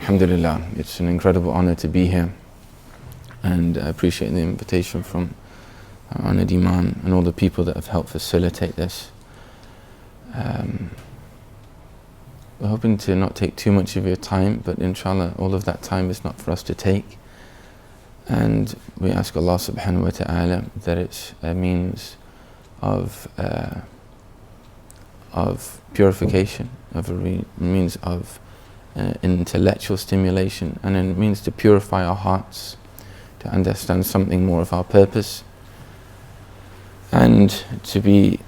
Alhamdulillah, it's an incredible honor to be here, and I appreciate the invitation from our honored Imam and all the people that have helped facilitate this. We're hoping to not take too much of your time, but inshallah all of that time is not for us to take, and we ask Allah subhanahu wa ta'ala that it's a means of purification, of a means of intellectual stimulation, and it means to purify our hearts, to understand something more of our purpose, and to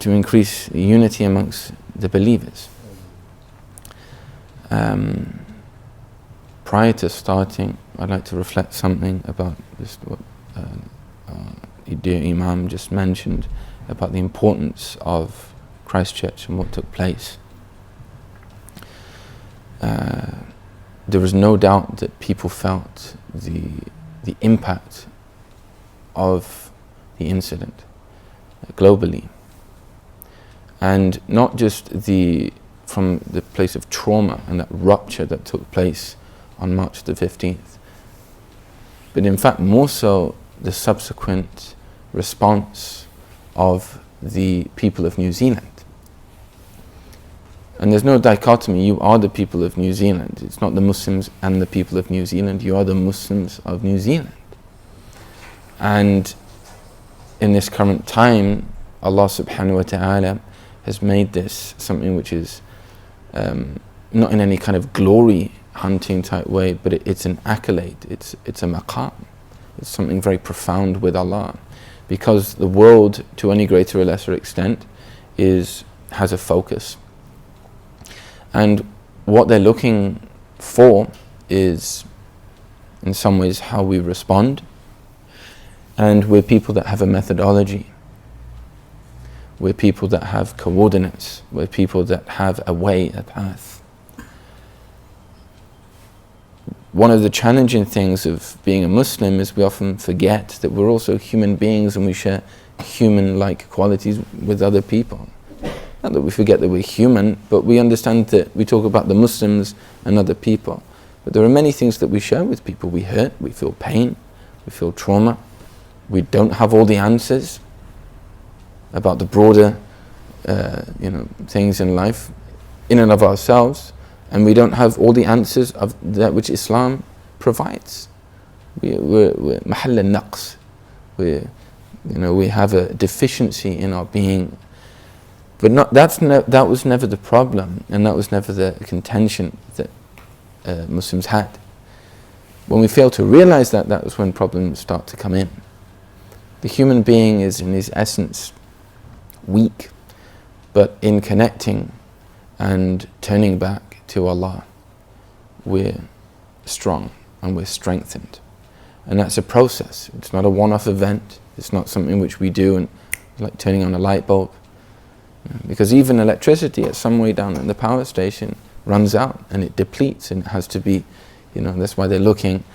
increase unity amongst the believers. Prior to starting, I'd like to reflect something about this, what dear Imam just mentioned about the importance of Christchurch and what took place. There was no doubt that people felt the impact of the incident globally, and not just from the place of trauma and that rupture that took place on March the 15th, but in fact more so the subsequent response of the people of New Zealand. And there's no dichotomy. You are the people of New Zealand. It's not the Muslims and the people of New Zealand. You are the Muslims of New Zealand. And in this current time, Allah subhanahu wa ta'ala has made this something which is not in any kind of glory hunting type way, but it's an accolade. It's a maqam. It's something very profound with Allah, because the world, to any greater or lesser extent, has a focus. And what they're looking for is, in some ways, how we respond. And we're people that have a methodology. We're people that have coordinates. We're people that have a way, a path. One of the challenging things of being a Muslim is we often forget that we're also human beings and we share human-like qualities with other people. Not that we forget that we're human, but we understand that we talk about the Muslims and other people. But there are many things that we share with people. We hurt, we feel pain, we feel trauma. We don't have all the answers about the broader things in life in and of ourselves, and we don't have all the answers of that which Islam provides. We're mahall al-naqs. We have a deficiency in our being. But that was never the problem, and that was never the contention that Muslims had. When we fail to realize that, that was when problems start to come in. The human being is in his essence weak, but in connecting and turning back to Allah, we're strong and we're strengthened. And that's a process. It's not a one-off event. It's not something which we do and like turning on a light bulb. Because even electricity at some way down at the power station runs out and it depletes, and it has to be, that's why they're looking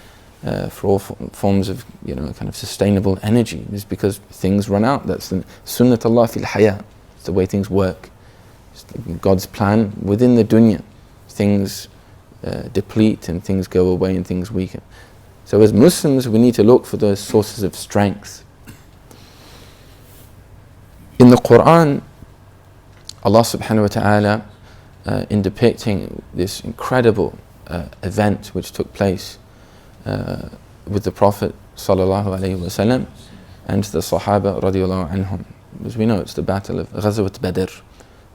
for all forms of, kind of sustainable energy, is because things run out. That's the sunnatullah fil haya. It's the way things work. It's God's plan within the dunya. Things deplete and things go away and things weaken. So as Muslims, we need to look for those sources of strength. In the Quran, Allah subhanahu wa ta'ala, in depicting this incredible event which took place with the Prophet sallallahu alaihi wasallam and the Sahaba radiallahu anhum. As we know, it's the Battle of Badr,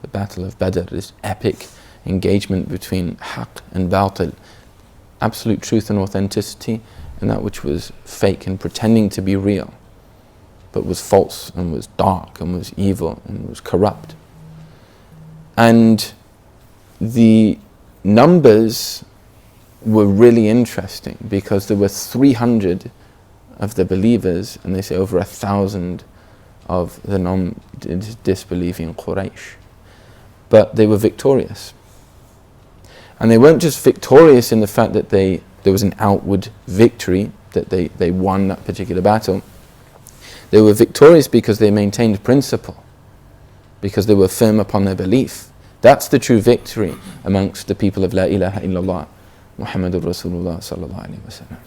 the Battle of Badr, this epic engagement between haqq and batil, absolute truth and authenticity, and that which was fake and pretending to be real, but was false and was dark and was evil and was corrupt. And the numbers were really interesting, because there were 300 of the believers, and they say over 1,000 of the non-disbelieving Quraysh. But they were victorious. And they weren't just victorious in the fact that there was an outward victory, that they won that particular battle. They were victorious because they maintained principle, because they were firm upon their belief. That's the true victory amongst the people of La ilaha illallah. Muhammadur Rasulullah sallallahu alaihi wasallam.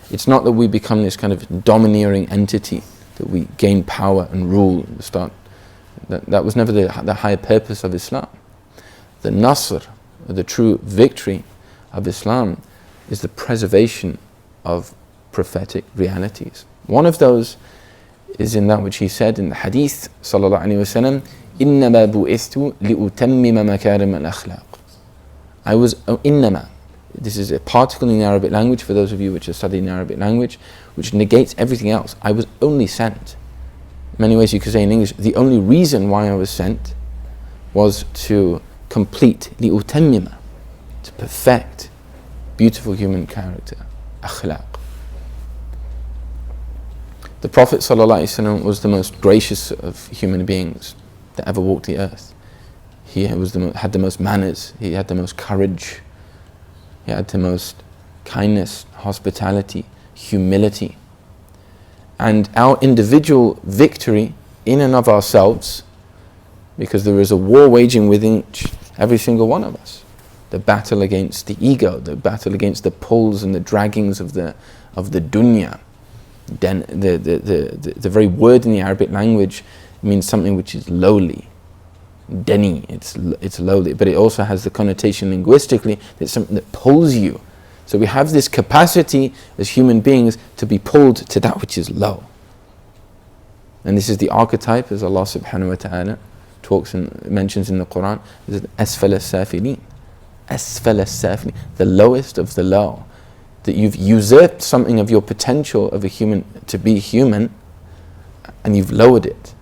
It's not that we become this kind of domineering entity, that we gain power and rule and start. That was never the higher purpose of Islam. The Nasr, the true victory of Islam, is the preservation of prophetic realities. One of those is in that which he said in the hadith sallallahu alaihi wasallam, إِنَّمَا بُئِثْتُ لِأُتَمِّمَ مَكَارِمَ الْأَخْلَاقِ. I was innama. This is a particle in the Arabic language, for those of you which are studying the Arabic language, which negates everything else. I was only sent. In many ways you could say in English, the only reason why I was sent was to complete, لِأُتَمِّمَ, to perfect beautiful human character, akhlaq. The Prophet ﷺ was the most gracious of human beings that ever walked the earth. He was had the most manners, he had the most courage, he had the most kindness, hospitality, humility. And our individual victory in and of ourselves, because there is a war waging within every single one of us. The battle against the ego, the battle against the pulls and the draggings of the dunya. Then the very word in the Arabic language means something which is lowly. Deni, it's lowly, but it also has the connotation linguistically that it's something that pulls you. So we have this capacity as human beings to be pulled to that which is low. And this is the archetype, as Allah subhanahu wa ta'ala talks and mentions in the Quran, is asfal as-safilin. Asfal as-safilin, the lowest of the low. That you've usurped something of your potential of a human to be human, and you've lowered it.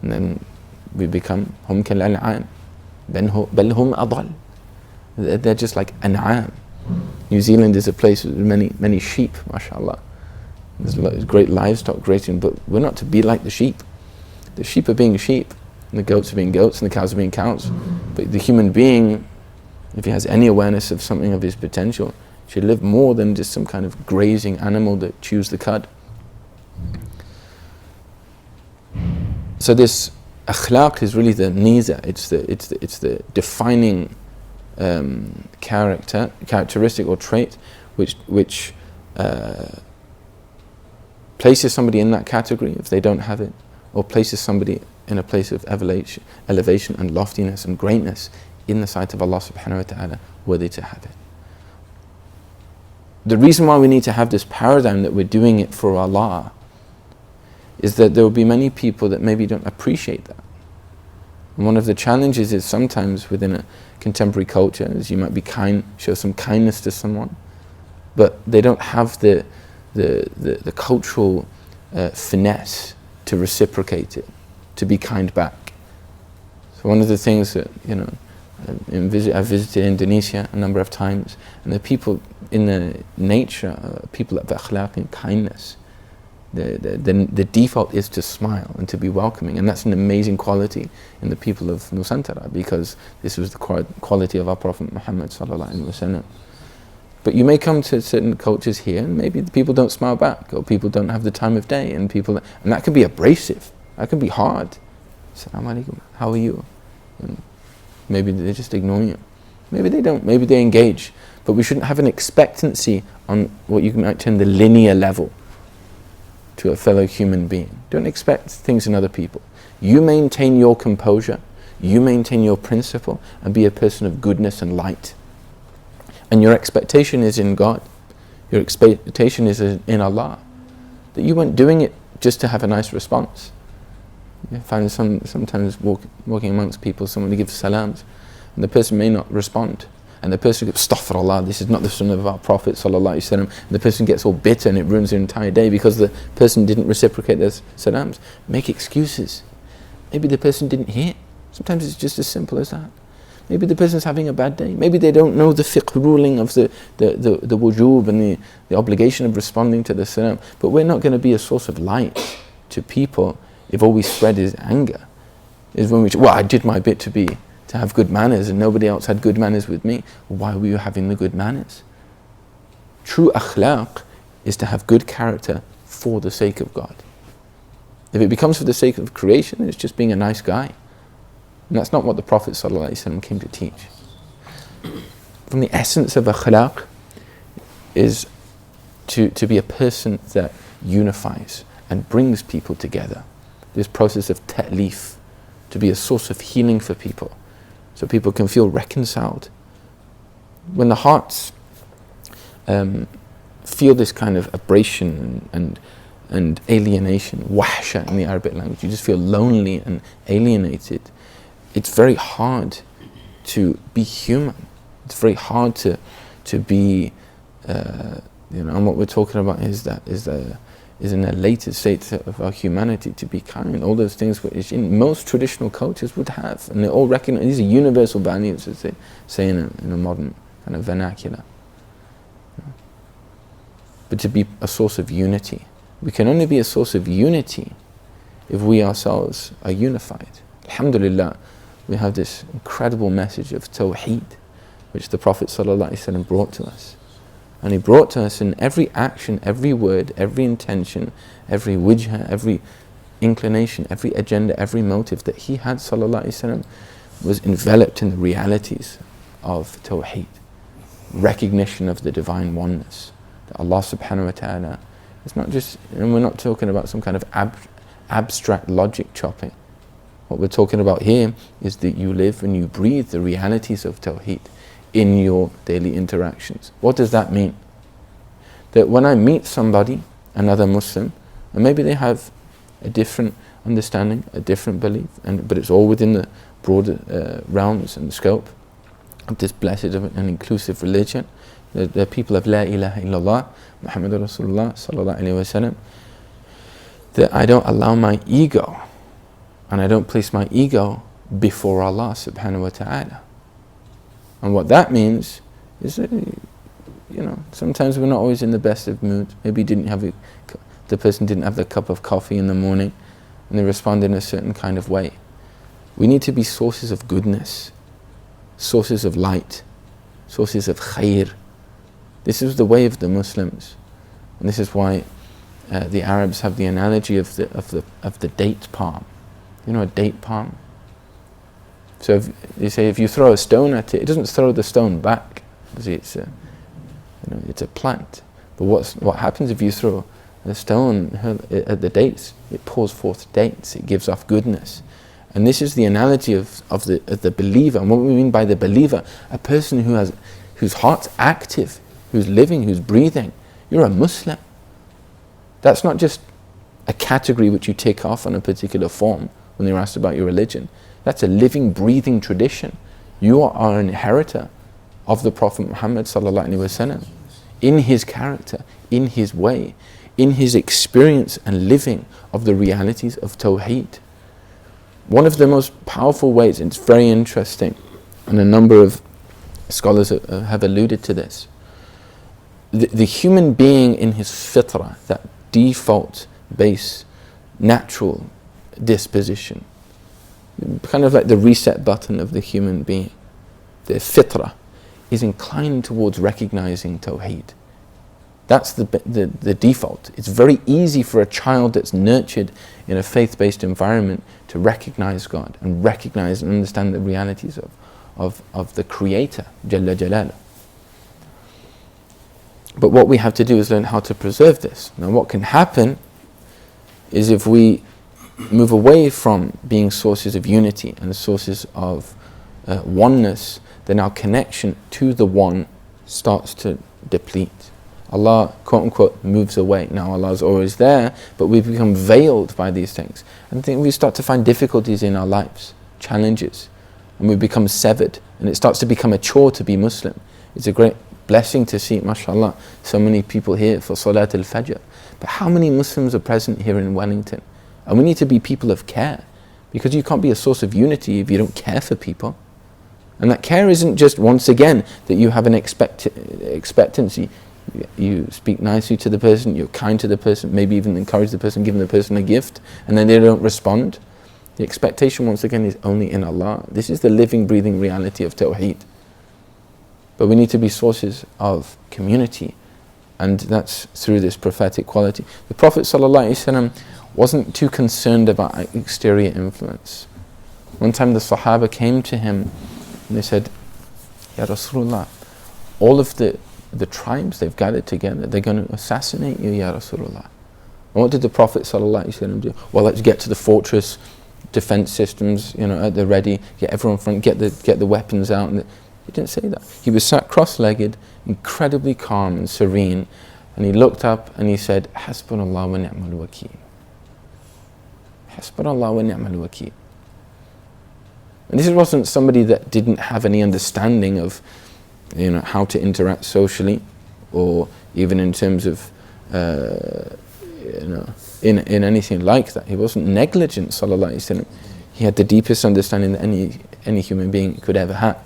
And then we become hum kal an'am, bal hum adall. They're just like an'am. New Zealand is a place with many sheep, mashallah. There's great livestock grazing, but we're not to be like the sheep. The sheep are being sheep, and the goats are being goats, and the cows are being cows. But the human being, if he has any awareness of something of his potential, should live more than just some kind of grazing animal that chews the cud. So this akhlaq is really the niza. It's the defining characteristic or trait which places somebody in that category if they don't have it, or places somebody in a place of elevation and loftiness and greatness in the sight of Allah subhanahu wa ta'ala, worthy to have it. The reason why we need to have this paradigm that we're doing it for Allah is that there will be many people that maybe don't appreciate that. And one of the challenges is sometimes within a contemporary culture is you might be kind, show some kindness to someone, but they don't have the cultural finesse to reciprocate it, to be kind back. So one of the things that, I've visited Indonesia a number of times, and the people in the nature, people of akhlaq and kindness, the default is to smile and to be welcoming, and that's an amazing quality in the people of Nusantara, because this was the quality of our Prophet Muhammad sallallahu alaihi wasallam. But you may come to certain cultures here, and maybe the people don't smile back, or people don't have the time of day, and that can be abrasive, that can be hard. Assalamu alaikum, how are you? And maybe they just ignore you. Maybe they don't, maybe they engage. But we shouldn't have an expectancy on what you might term the linear level to a fellow human being. Don't expect things in other people. You maintain your composure, you maintain your principle, and be a person of goodness and light. And your expectation is in God. Your expectation is in Allah. That you weren't doing it just to have a nice response. You find sometimes walking amongst people, somebody gives salams, and the person may not respond. And the person goes, astaghfirullah, this is not the sunnah of our Prophet sallallahu alaihi wasallam. And the person gets all bitter and it ruins their entire day because the person didn't reciprocate their salams. Make excuses. Maybe the person didn't hear. Sometimes it's just as simple as that. Maybe the person's having a bad day. Maybe they don't know the fiqh ruling of the wujub and the obligation of responding to the salam. But we're not going to be a source of light to people if all we spread is anger. Is when I did my bit to have good manners and nobody else had good manners with me. Why were you having the good manners? True akhlaq is to have good character for the sake of God. If it becomes for the sake of creation, it's just being a nice guy. And that's not what the Prophet ﷺ came to teach. from the essence of akhlaq is to be a person that unifies and brings people together. This process of ta'leef, to be a source of healing for people, so people can feel reconciled. When the hearts feel this kind of abrasion and alienation, wahsha in the Arabic language, you just feel lonely and alienated, it's very hard to be human. It's very hard to be, and what we're talking about is an elated state of our humanity, to be kind. All those things which in most traditional cultures would have, and they all recognize these are universal values, as they say in a modern kind of vernacular. But to be a source of unity, we can only be a source of unity if we ourselves are unified. Alhamdulillah, we have this incredible message of Tawheed, which the Prophet ﷺ brought to us. And he brought to us in every action, every word, every intention, every wijha, every inclination, every agenda, every motive that he had ﷺ was enveloped in the realities of Tawheed. Recognition of the divine oneness. That Allah subhanahu wa ta'ala is not just, and we're not talking about some kind of abstract logic chopping. What we're talking about here is that you live and you breathe the realities of Tawheed in your daily interactions. What does that mean? That when I meet somebody, another Muslim, and maybe they have a different understanding, a different belief, but it's all within the broader realms and the scope of this blessed and inclusive religion, the people of La ilaha illallah, Muhammadur Rasulullah sallallahu alayhi wa sallam, that I don't allow my ego, and I don't place my ego before Allah subhanahu wa ta'ala. And what that means is that, sometimes we're not always in the best of moods. Maybe the person didn't have the cup of coffee in the morning and they responded in a certain kind of way. We need to be sources of goodness, sources of light, sources of khair. This is the way of the Muslims. And this is why the Arabs have the analogy of the date palm. You know a date palm? So they say if you throw a stone at it, it doesn't throw the stone back. It's a plant. But what happens if you throw a stone at the dates? It pours forth dates. It gives off goodness. And this is the analogy of the believer. And what we mean by the believer, a person whose heart's active, who's living, who's breathing. You're a Muslim. That's not just a category which you tick off on a particular form when you're asked about your religion. That's a living, breathing tradition. You are an inheritor of the Prophet Muhammad sallallahu alaihi wasallam, in his character, in his way, in his experience and living of the realities of Tawheed. One of the most powerful ways, and it's very interesting, and a number of scholars have alluded to this, the human being in his fitrah, that default, base, natural disposition, kind of like the reset button of the human being, the fitrah, is inclined towards recognizing Tawheed. That's the default. It's very easy for a child that's nurtured in a faith-based environment to recognize God and recognize and understand the realities of the Creator, Jalla Jalaluh. But what we have to do is learn how to preserve this. Now what can happen is if we move away from being sources of unity and sources of oneness, then our connection to the one starts to deplete. Allah, quote unquote, moves away. Now Allah's always there, but we become veiled by these things. And then we start to find difficulties in our lives, challenges, and we become severed. And it starts to become a chore to be Muslim. It's a great blessing to see, mashallah, so many people here for Salat al-Fajr. But how many Muslims are present here in Wellington? And we need to be people of care, because you can't be a source of unity if you don't care for people. And that care isn't just, once again, that you have an expectancy. You speak nicely to the person, you're kind to the person, maybe even encourage the person, giving the person a gift, and then they don't respond. The expectation, once again, is only in Allah. This is the living, breathing reality of Tawheed. But we need to be sources of community, and that's through this prophetic quality. The Prophet ﷺ wasn't too concerned about exterior influence. One time the Sahaba came to him and they said, Ya Rasulullah, all of the tribes, they've gathered together, they're going to assassinate you, Ya Rasulullah. And what did the Prophet ﷺ do? Well, let's get to the fortress, defense systems, at the ready, get everyone front, get the weapons out. And he didn't say that. He was sat cross-legged, incredibly calm and serene, and he looked up and he said, Hasbunallah wa ni'mal wakeel. Hasbunallah wa ni'mal wakeel. And this wasn't somebody that didn't have any understanding of, how to interact socially, or even in terms of, in anything like that. He wasn't negligent, sallallahu alaihi wasallam. He had the deepest understanding that any human being could ever have,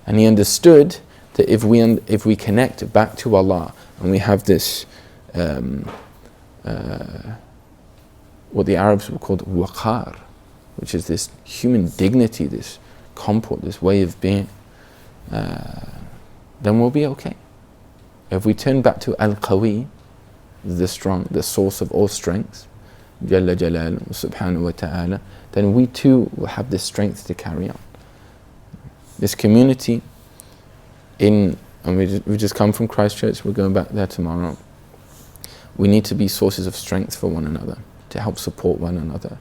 and he understood that if we connect back to Allah and we have this, what the Arabs would call waqar, which is this human dignity, this comport, this way of being, then we'll be okay. If we turn back to Al-Qawi, the strong, the source of all strength, Jalla Jalal subhanahu wa ta'ala, then we too will have this strength to carry on. This community and we just come from Christchurch, we're going back there tomorrow. We need to be sources of strength for one another, to help support one another,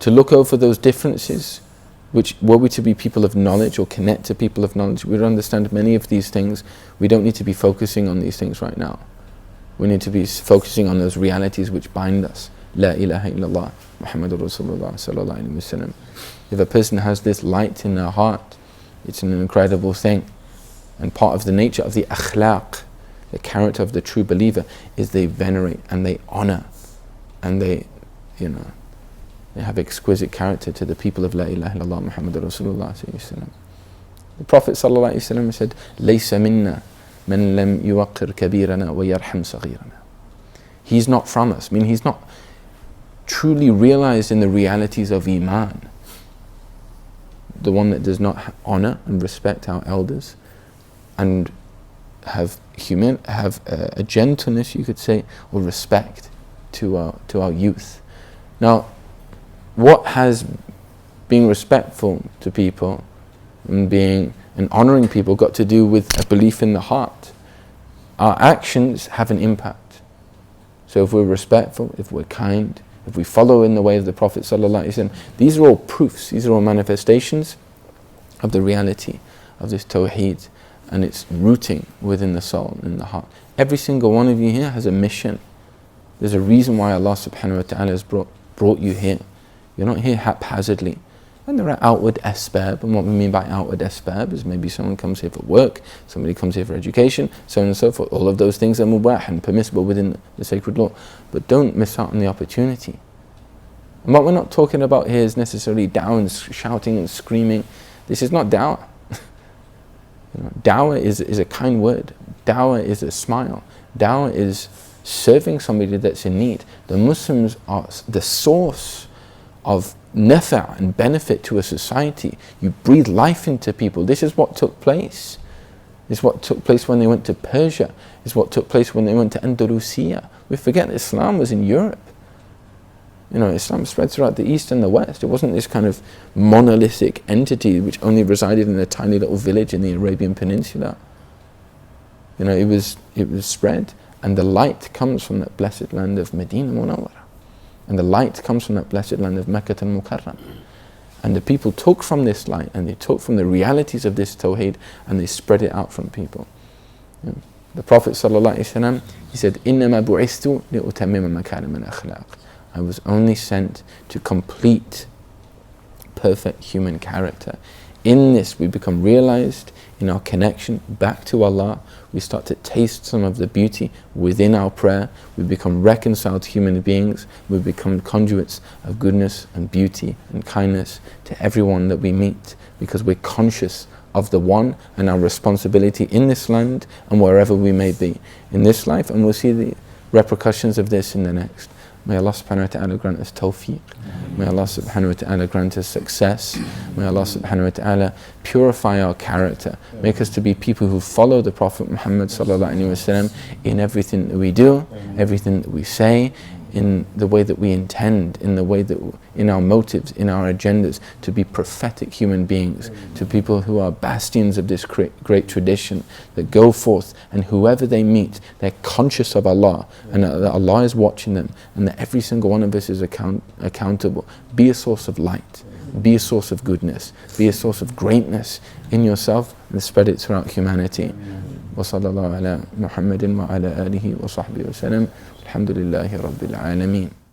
to look over those differences, which were we to be people of knowledge or connect to people of knowledge, we would understand many of these things. We don't need to be focusing on these things right now. We need to be focusing on those realities which bind us. La ilaha illallah, Muhammadur Rasulullah sallallahu alaihi wasallam. If a person has this light in their heart, it's an incredible thing. And part of the nature of the akhlaq, the character of the true believer, is they venerate and they honor and they have exquisite character to the people of La ilaha illallah Muhammadur Rasulullah sallallahu alaihi wasallam. The Prophet sallallahu alaihi wasallam said, "Laysa minna man lam yuwaqqir kabirana wa yarham saghirana." He's not from us. I mean, he's not truly realized in the realities of Iman. The one that does not honor and respect our elders and have a gentleness, you could say, or respect to our youth. Now, what has being respectful to people and honoring people got to do with a belief in the heart? Our actions have an impact. So if we're respectful, if we're kind, if we follow in the way of the Prophet ﷺ, these are all proofs, these are all manifestations of the reality of this tawheed and its rooting within the soul and in the heart. Every single one of you here has a mission. There's a reason why Allah subhanahu wa ta'ala has brought you here. You're not here haphazardly. And there are outward asbab, and what we mean by outward asbab is maybe someone comes here for work, somebody comes here for education, so on and so forth. All of those things are mubah and permissible within the sacred law. But don't miss out on the opportunity. And what we're not talking about here is necessarily da'wah and shouting and screaming. This is not da'wah. Da'wah is a kind word. Da'wah is a smile. Da'wah is serving somebody that's in need. The Muslims are the source of nafa' and benefit to a society. You breathe life into people. This is what took place. This is what took place when they went to Persia. This is what took place when they went to Andalusia. We forget that Islam was in Europe. Islam spread throughout the East and the West. It wasn't this kind of monolithic entity which only resided in a tiny little village in the Arabian Peninsula. It was spread, and the light comes from that blessed land of Medina Munawwara. And the light comes from that blessed land of Makkah al-Mukarram. And the people took from this light, and they took from the realities of this tawheed, and they spread it out from people. The Prophet ﷺ, he said, إِنَّمَا بُعِثْتُ لِأُتَمِّمَ مَكَارِمَ الْأَخْلَاقِ. I was only sent to complete perfect human character. In this, we become realized in our connection back to Allah. We start to taste some of the beauty within our prayer. We become reconciled human beings. We become conduits of goodness and beauty and kindness to everyone that we meet, because we're conscious of the one and our responsibility in this land and wherever we may be in this life, and we'll see the repercussions of this in the next. May Allah subhanahu wa ta'ala grant us tawfiq. May Allah subhanahu wa ta'ala grant us success. May Allah subhanahu wa ta'ala purify our character. Make us to be people who follow the Prophet Muhammad sallallahu alaihi wasallam in everything that we do, everything that we say, in the way that we intend, in the way that, in our motives, in our agendas, to be prophetic human beings, to people who are bastions of this great tradition, that go forth and whoever they meet, they're conscious of Allah, and that Allah is watching them, and that every single one of us is accountable. Be a source of light, be a source of goodness, be a source of greatness in yourself, and spread it throughout humanity. وصلى الله على محمد وعلى آله وصحبه وسلم. الحمد لله رب العالمين.